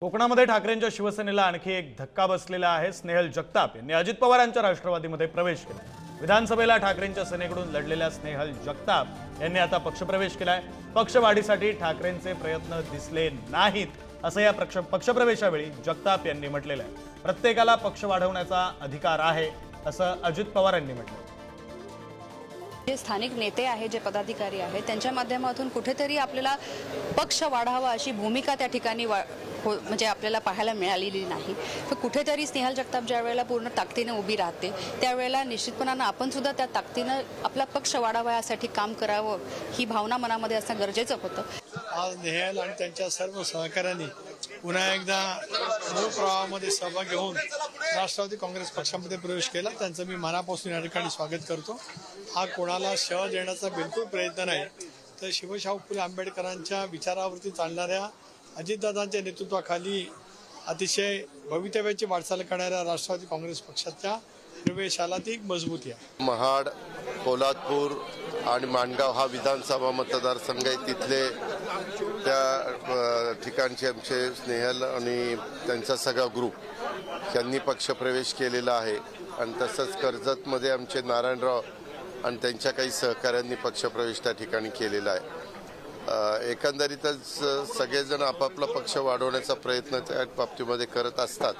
कोकणामध्ये ठाकरेंच्या शिवसेनेला आणखी एक धक्का बसलेला आहे। स्नेहल जगताप यांनी अजित पवारांच्या राष्ट्रवादीमध्ये प्रवेश केला। विधानसभेला ठाकरेंच्या सेनेकडून लढलेल्या स्नेहल जगताप यांनी आता पक्षप्रवेश केलाय। पक्षवाढीसाठी ठाकरेंचे प्रयत्न दिसले नाहीत असं या पक्षप्रवेशावेळी जगताप यांनी म्हटलेलं आहे। प्रत्येकाला पक्ष वाढवण्याचा अधिकार आहे असं अजित पवार यांनी म्हटलं। जे स्थानिक नेते आहेत, जे पदाधिकारी आहेत, त्यांच्या माध्यमातून कुठेतरी आपल्याला पक्ष वाढावा अशी भूमिका त्या ठिकाणी म्हणजे आपल्याला पाहायला मिळालेली नाही। तर कुठेतरी स्नेहल जगताप ज्या वेळेला पूर्ण ताकदीने उभी राहते त्यावेळेला निश्चितपणाने आपण सुद्धा त्या ताकदीने आपला पक्ष वाढावा यासाठी काम करावं ही भावना मनामध्ये असणं गरजेचं होतं। आज स्नेहल आणि त्यांच्या सर्व सहकाऱ्यांनी पुन्हा एकदा मूळ प्रवाहामध्ये सहभाग घेऊन राष्ट्रवादी काँग्रेस पक्षामध्ये प्रवेश केला। त्यांचं मी मनापासून या ठिकाणी स्वागत करतो। हा कोणाला शह देण्याचा बिलकुल प्रयत्न नाही, तर शिवशाहू फुले आंबेडकरांच्या विचारावरती चालणाऱ्या अजितदादांच्या नेतृत्वाखाली अतिशय भवितव्याची वाटचाल करणाऱ्या राष्ट्रवादी काँग्रेस पक्षाच्या प्रवेशाला ती एक मजबूती आहे। महाड, पोलादपूर आणि माणगाव हा विधानसभा मतदारसंघ आहे। तिथले त्या ठिकाणचे आमचे स्नेहल आणि त्यांचा सगळा ग्रुप यांनी पक्षप्रवेश केलेला आहे। आणि तसंच कर्जतमध्ये आमचे नारायणराव आणि त्यांच्या काही सहकाऱ्यांनी पक्षप्रवेश त्या ठिकाणी केलेला आहे। एकंदरीतच सगळेजण आपापला पक्ष वाढवण्याचा प्रयत्न त्या बाबतीमध्ये करत असतात।